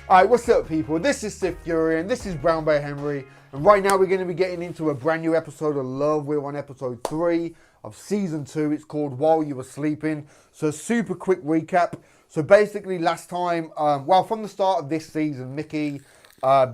Alright, what's up people? This is SiTHFuRioN, this is Brown Bear Henry, and right now we're going to be getting into a brand new episode of Love. We're on episode 3 of season 2. It's called While You Were Sleeping. So super quick recap. So basically last time, from the start of this season, Mickey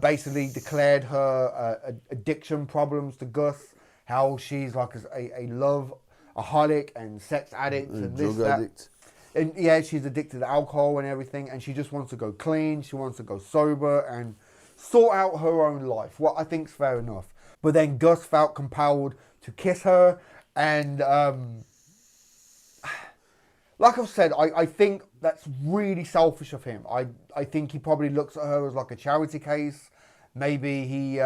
basically declared her addiction problems to Gus, how she's like a love-aholic and sex addict and this, drug addict. And yeah, she's addicted to alcohol and everything, and she just wants to go clean, she wants to go sober and sort out her own life, what I think's fair enough. But then Gus felt compelled to kiss her, and like I've said, I think that's really selfish of him. I think he probably looks at her as like a charity case. Maybe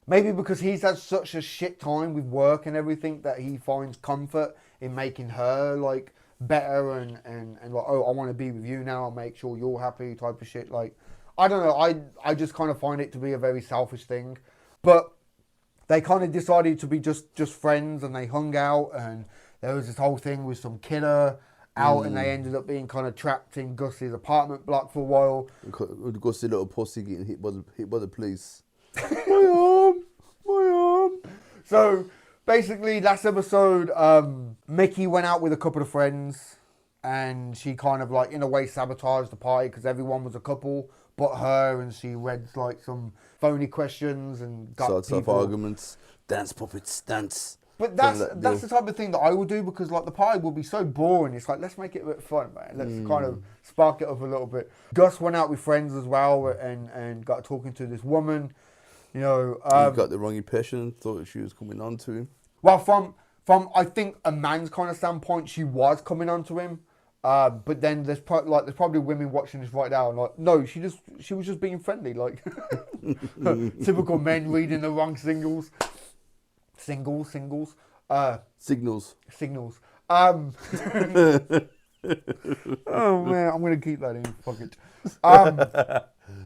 maybe because he's had such a shit time with work and everything that he finds comfort in making her like better and like, oh, I want to be with you now, I'll make sure you're happy type of shit. Like, I don't know, I just kind of find it to be a very selfish thing. But they kind of decided to be just friends, and they hung out, and there was this whole thing with some killer out, and they ended up being kind of trapped in Gus's apartment block for a while. Gus's little pussy getting hit by the police. my arm. So basically, last episode, Mickey went out with a couple of friends, and she kind of like, in a way, sabotaged the party because everyone was a couple but her, and she read like some phony questions and got Starts off people... arguments. Dance, puppets, dance. But that's the type of thing that I would do, because like the party would be so boring. It's like, let's make it a bit fun, man. Let's kind of spark it up a little bit. Gus went out with friends as well and got talking to this woman. You know, he got the wrong impression, thought she was coming on to him. Well, from I think a man's kind of standpoint, she was coming on to him. But then there's probably women watching this right now and like, no, she was just being friendly, like typical men reading the wrong signals. Signals. Oh man, I'm gonna keep that in. Fuck it.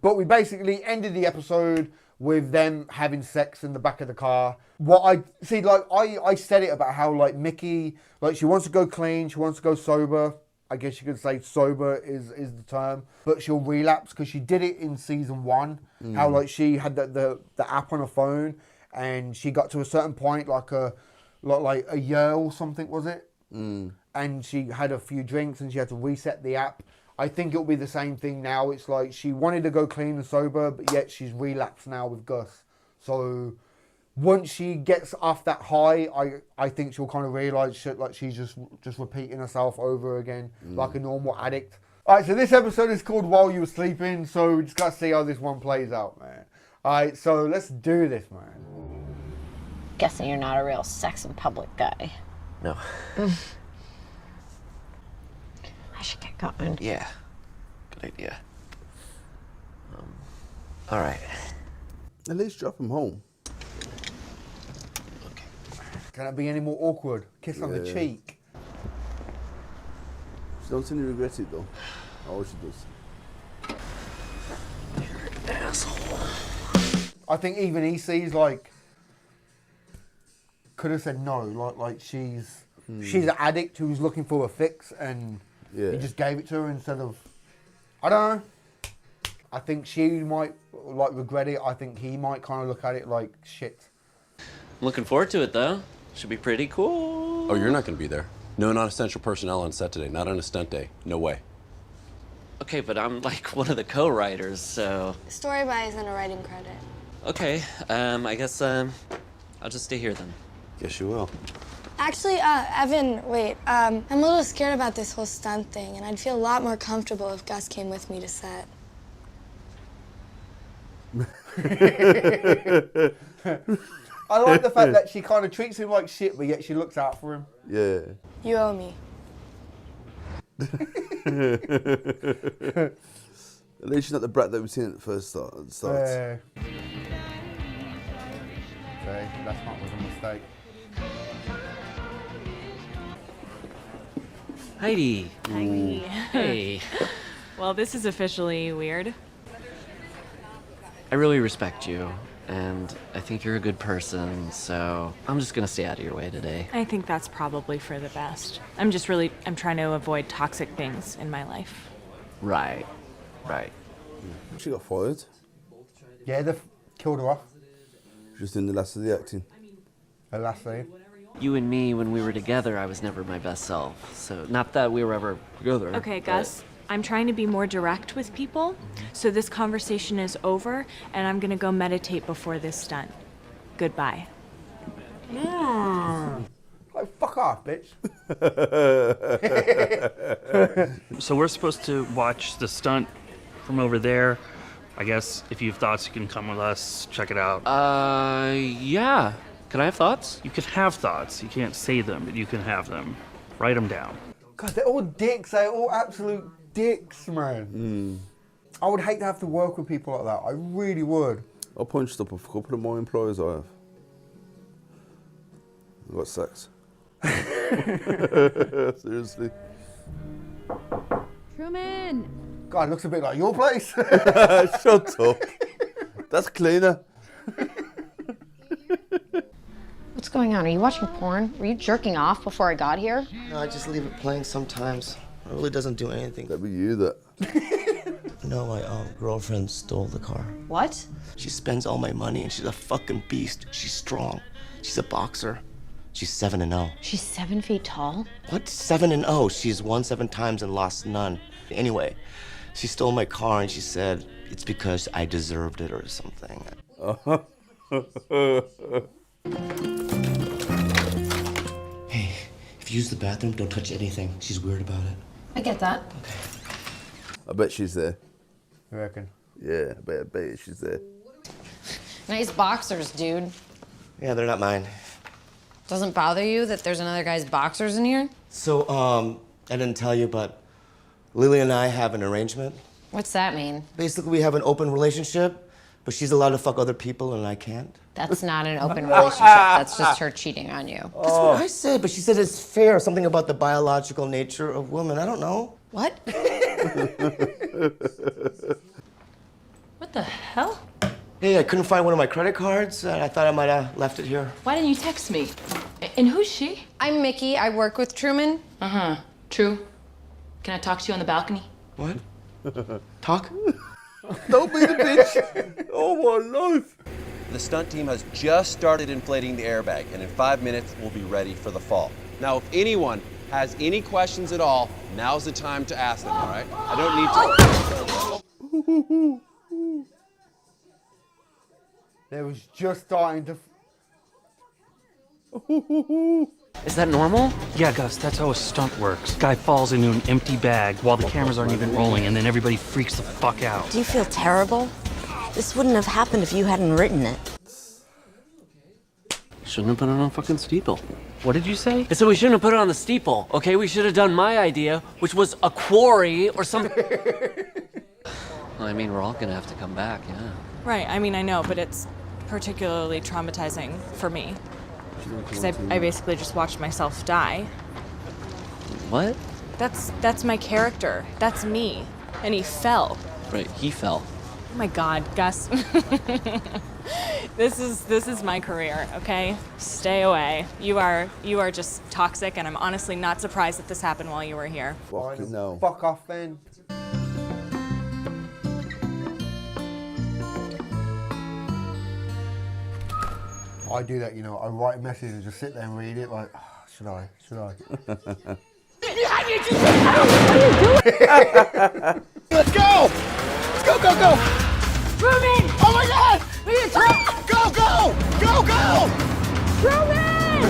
But we basically ended the episode with them having sex in the back of the car. What I see, like I said it about how like Mickey, like she wants to go clean, she wants to go sober. I guess you could say sober is the term, but she'll relapse because she did it in season 1. How like she had the app on her phone, and she got to a certain point, like a year or something, was it? And she had a few drinks and she had to reset the app. I think it'll be the same thing now. It's like she wanted to go clean and sober, but yet she's relapsed now with Gus. So once she gets off that high, I think she'll kind of realise shit, like she's just repeating herself over again, like a normal addict. Alright, so this episode is called While You Were Sleeping, so we just got to see how this one plays out, man. Alright, so let's do this, man. Guessing you're not a real sex in public guy. No. I should get going. Yeah. Good idea. All right. At least drop him home. Okay. Can it be any more awkward? Kiss on the cheek. She don't seem to regret it though. Oh, she does. You're an asshole. I think even he sees like could have said no, like she's an addict who's looking for a fix, and he just gave it to her instead of, I don't know. I think she might like regret it. I think he might kind of look at it like shit. I'm looking forward to it though. Should be pretty cool. Oh, you're not going to be there. No non-essential personnel on set today. Not on a stunt day. No way. Okay, but I'm like one of the co-writers, so. Story by isn't a writing credit. Okay, I guess I'll just stay here then. Guess you will. Actually, Evan, wait. I'm a little scared about this whole stunt thing, and I'd feel a lot more comfortable if Gus came with me to set. I like the fact that she kind of treats him like shit, but yet she looks out for him. Yeah. You owe me. At least she's not the brat that we've seen at the first start. Okay, that's not was a mistake. Heidi. Heidi. Hey. Well, this is officially weird. I really respect you, and I think you're a good person, so I'm just gonna stay out of your way today. I think that's probably for the best. I'm trying to avoid toxic things in my life. Right. She got fired. Yeah, they killed her off. Just in the last of the acting. Her last scene. You and me, when we were together, I was never my best self. So, not that we were ever together. Okay, Gus, I'm trying to be more direct with people, so this conversation is over, and I'm gonna go meditate before this stunt. Goodbye. Like, fuck off, bitch. So we're supposed to watch the stunt from over there. I guess if you have thoughts, you can come with us, check it out. Yeah. Can I have thoughts? You can have thoughts. You can't say them, but you can have them. Write them down. God, they're all dicks. They're all absolute dicks, man. I would hate to have to work with people like that. I really would. I punched up a couple of my employers I have. I got sex. Seriously. Truman! God, it looks a bit like your place. Shut up. That's cleaner. What's going on? Are you watching porn? Were you jerking off before I got here? No, I just leave it playing sometimes. It really doesn't do anything. That'd be you, that. No, my girlfriend stole the car. What? She spends all my money and she's a fucking beast. She's strong. She's a boxer. She's 7-0. She's 7 feet tall? What? 7-0. She's won 7 times and lost none. Anyway, she stole my car and she said it's because I deserved it or something. Hey, if you use the bathroom, don't touch anything. She's weird about it. I get that. Okay. I bet she's there. You reckon? Yeah, I bet she's there. Nice boxers, dude. Yeah, they're not mine. Doesn't bother you that there's another guy's boxers in here? So, I didn't tell you, but Lily and I have an arrangement. What's that mean? Basically, we have an open relationship, but she's allowed to fuck other people and I can't. That's not an open relationship. That's just her cheating on you. That's what I said, but she said it's fair. Something about the biological nature of women. I don't know. What? What the hell? Hey, I couldn't find one of my credit cards. I thought I might have left it here. Why didn't you text me? And who's she? I'm Mickey. I work with Truman. Uh-huh. True. Can I talk to you on the balcony? What? Talk? Don't be the bitch. Oh, my life. The stunt team has just started inflating the airbag, and in 5 minutes, we'll be ready for the fall. Now, if anyone has any questions at all, now's the time to ask them, all right? I don't need to... They was just starting to... Is that normal? Yeah, Gus, that's how a stunt works. Guy falls into an empty bag while the cameras aren't even rolling, and then everybody freaks the fuck out. Do you feel terrible? This wouldn't have happened if you hadn't written it. Shouldn't have put it on fucking steeple. What did you say? I said we shouldn't have put it on the steeple, okay? We should have done my idea, which was a quarry or something. Well, I mean, we're all gonna have to come back, yeah. Right, I mean, I know, but it's particularly traumatizing for me. Because I basically just watched myself die. What? That's my character. That's me. And he fell. Right, he fell. Oh my God, Gus. This is my career, okay? Stay away. You are just toxic, and I'm honestly not surprised that this happened while you were here. Fucking no. Fuck off, then. I do that, you know. I write a message and just sit there and read it like, oh, should I? Let's go! Let's go, go, go! Truman! Oh my God! We need to talk! Go, go! Go, go! Truman!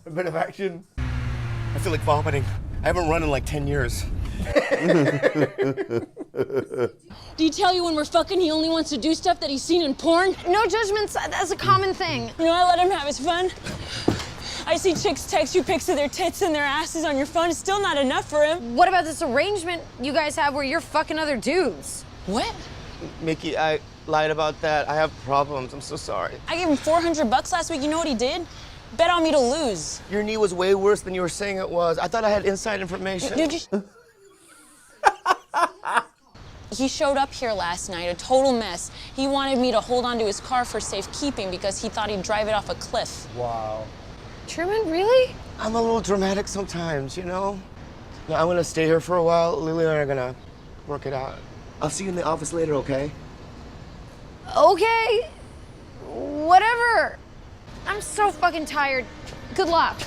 A bit of action. I feel like vomiting. I haven't run in like 10 years. Do you tell you when we're fucking he only wants to do stuff that he's seen in porn? No judgments, that's a common thing. You know, I let him have his fun. I see chicks text you pics of their tits and their asses on your phone. It's still not enough for him. What about this arrangement you guys have where you're fucking other dudes? What? Mickey, I lied about that. I have problems. I'm so sorry. I gave him $400 last week. You know what he did? Bet on me to lose. Your knee was way worse than you were saying it was. I thought I had inside information. Dude, he showed up here last night, a total mess. He wanted me to hold on to his car for safekeeping because he thought he'd drive it off a cliff. Wow. Truman, really? I'm a little dramatic sometimes, you know? No, I'm gonna stay here for a while. Lily and I are gonna work it out. I'll see you in the office later, okay? Okay. Whatever. I'm so fucking tired. Good luck.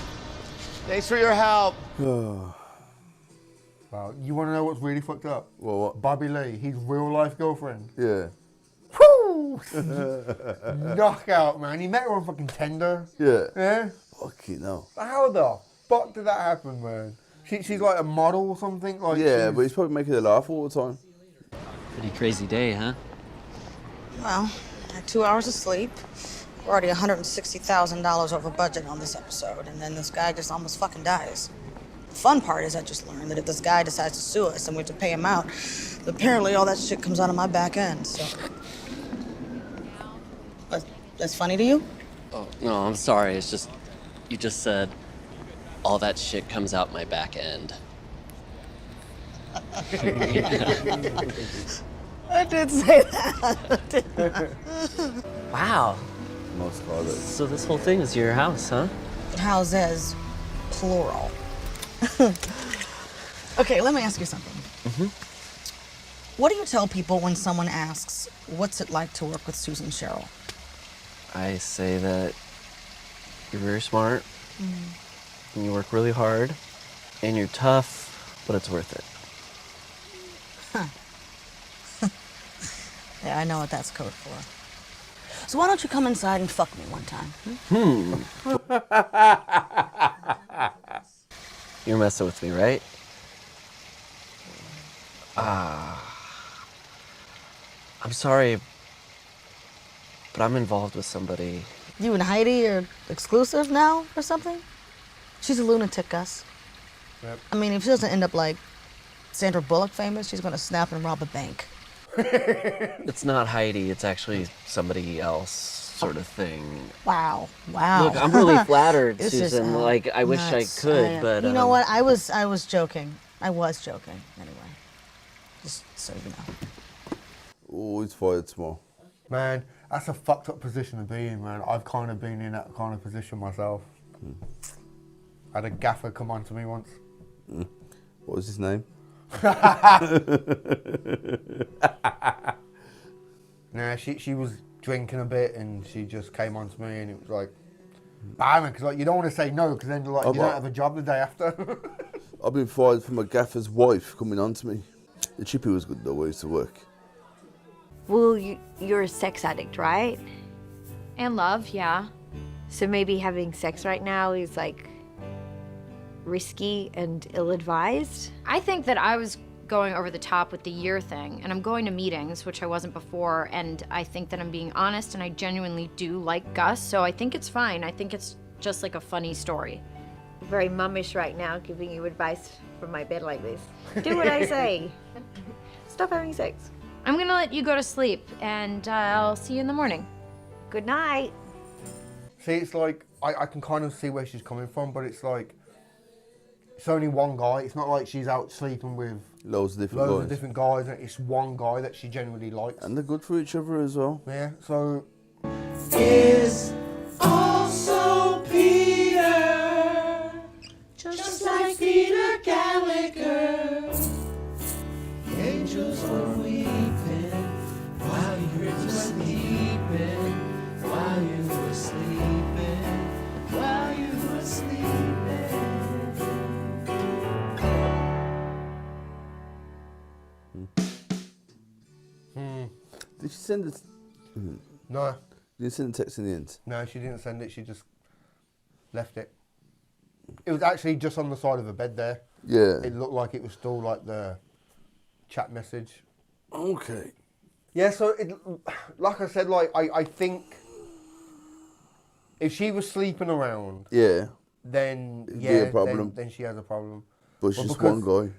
Thanks for your help. Wow, you want to know what's really fucked up? What? Bobby Lee, his real life girlfriend. Yeah. Woo! Knockout, man. He met her on fucking Tinder. Yeah. Yeah? Fucking hell. How the fuck did that happen, man? She's like a model or something? Like Yeah, but he's probably making her laugh all the time. Pretty crazy day, huh? Well, I had 2 hours of sleep. We're already $160,000 over budget on this episode, and then this guy just almost fucking dies. The fun part is I just learned that if this guy decides to sue us and we have to pay him out, apparently all that shit comes out of my back end, so... That's funny to you? Oh, no, I'm sorry. It's just, you just said, all that shit comes out my back end. I did say that. Wow. Most call it. So this whole thing is your house, huh? Houses, plural. Okay, let me ask you something. What do you tell people when someone asks, what's it like to work with Susan Sherrill? I say that you're very smart, and you work really hard, and you're tough, but it's worth it. Yeah, I know what that's code for. So why don't you come inside and fuck me one time? You're messing with me, right? I'm sorry, but I'm involved with somebody. You and Heidi are exclusive now or something? She's a lunatic, Gus. Yep. I mean, if she doesn't end up like Sandra Bullock famous, she's gonna snap and rob a bank. It's not Heidi, it's actually somebody else sort of thing. Wow, wow. Look, I'm really flattered, This Susan. is, Like, I wish I nuts. could, but... You know what? I was joking. I was joking, anyway. Just so you know. Oh, he's fired tomorrow. Man, that's a fucked up position to be in, man. I've kind of been in that kind of position myself. I had a gaffer come on to me once. What was his name? Nah, she was drinking a bit and she just came on to me and it was like, bam, because like, you don't want to say no because then like, you don't have a job the day after. I've been fired from a gaffer's wife coming on to me. The chippy was good though, where I used to work. Well, you're a sex addict, right? And love, yeah. So maybe having sex right now is like risky and ill-advised? I think that I was going over the top with the year thing, and I'm going to meetings, which I wasn't before, and I think that I'm being honest, and I genuinely do like Gus, so I think it's fine. I think it's just like a funny story. Very mummish right now, giving you advice from my bed like this. Do what I say. Stop having sex. I'm gonna let you go to sleep, and I'll see you in the morning. Good night. See, it's like, I can kind of see where she's coming from, but it's like, it's only one guy. It's not like she's out sleeping with loads of different guys. It's one guy that she genuinely likes. And they're good for each other as well. Yeah, so... Is also Peter, just like Peter Gallagher. The angels were weeping while you were sleeping, while you were sleeping, while you were sleeping. Did she send it? No. Did you send the text in the end? No, she didn't send it. She just left it. It was actually just on the side of the bed there. Yeah. It looked like it was still like the chat message. Okay. Yeah, so it, like I said, like I think if she was sleeping around, Yeah. then It'd be yeah, a problem. Then she has a problem. But she's just one guy.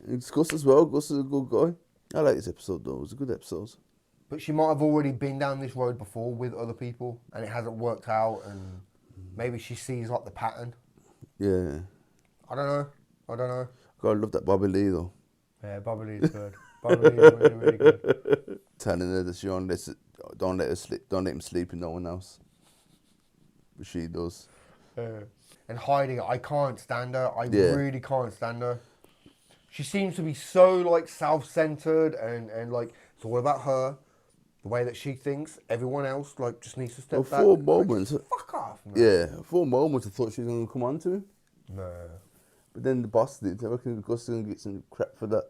It's Gus as well. Gus is a good guy. I like this episode though. It was a good episode. But she might have already been down this road before with other people, and it hasn't worked out, and maybe she sees like the pattern. Yeah. I don't know. God, I love that Bobby Lee though. Yeah, Bobby Lee's good. Bobby Lee's really, really good. Telling her that she don't let her sleep, don't let him sleep with no one else. But she does. And Heidi, I can't stand her. I Yeah. really can't stand her. She seems to be so like self-centered and like it's all about her, the way that she thinks. Everyone else like just needs to step back. For moments, fuck off, man. Yeah, for a moment I thought she was gonna come on to him. No. But then the boss did. I reckon Gus is gonna get some crap for that.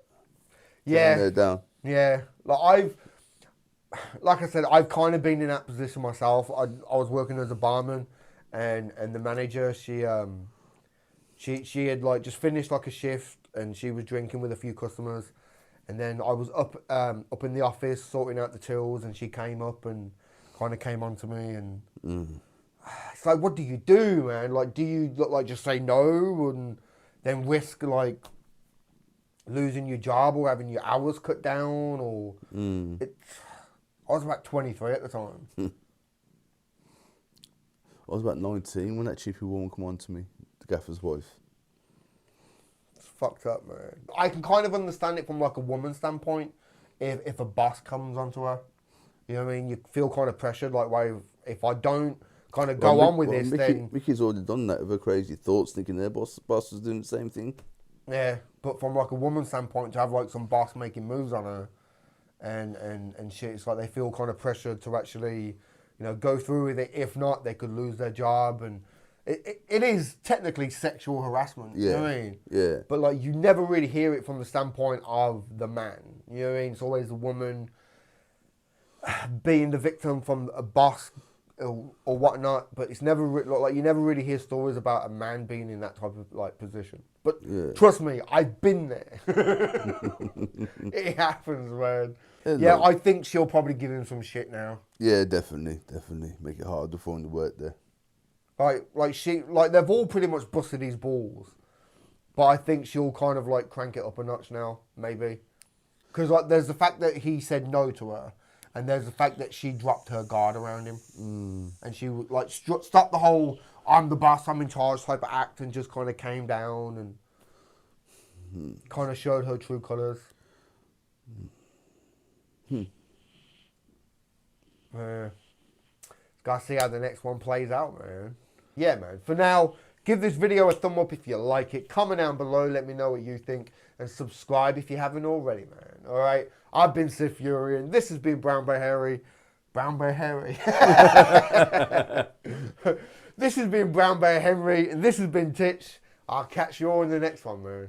Yeah. Her down. Yeah. Like I said, I've kind of been in that position myself. I was working as a barman, and the manager, she had like just finished like a shift, and she was drinking with a few customers, and then I was up in the office sorting out the tills, and she came up and kind of came on to me, and it's like, what do you do, man? Like, do you like just say no and then risk like losing your job or having your hours cut down, or I was about 23 at the time. I was about 19 when that chippy woman come on to me, the gaffer's wife. It's fucked up, man. I can kind of understand it from like a woman's standpoint. If a boss comes onto her, you know what I mean? You feel kind of pressured, like, well, if I don't kind of go on with this, then... Mickey's already done that with her crazy thoughts, thinking their boss was doing the same thing. Yeah, but from like a woman's standpoint, to have like some boss making moves on her and shit, it's like they feel kind of pressured to actually, you know, go through with it. If not, they could lose their job, and it is technically sexual harassment. Yeah. You know what I mean? Yeah. But like you never really hear it from the standpoint of the man. You know what I mean? It's always the woman being the victim from a boss or whatnot. But it's never like you never really hear stories about a man being in that type of like position. But trust me, I've been there. It happens, man. Yeah, I think she'll probably give him some shit now. Yeah, definitely. Make it harder for him to work there. Like they've all pretty much busted his balls, but I think she'll kind of like crank it up a notch now, maybe. Because like there's the fact that he said no to her, and there's the fact that she dropped her guard around him, and she like stopped the whole "I'm the boss, I'm in charge" type of act, and just kind of came down and kind of showed her true colours. Gotta see how the next one plays out, man. Yeah, man. For now, give this video a thumb up if you like it. Comment down below, let me know what you think, and subscribe if you haven't already, man. All right. I've been SiTHFuRioN. This has been Brown Bear Harry. Brown Bear Harry. This has been Brown Bear Henry, and this has been Titch. I'll catch you all in the next one, man.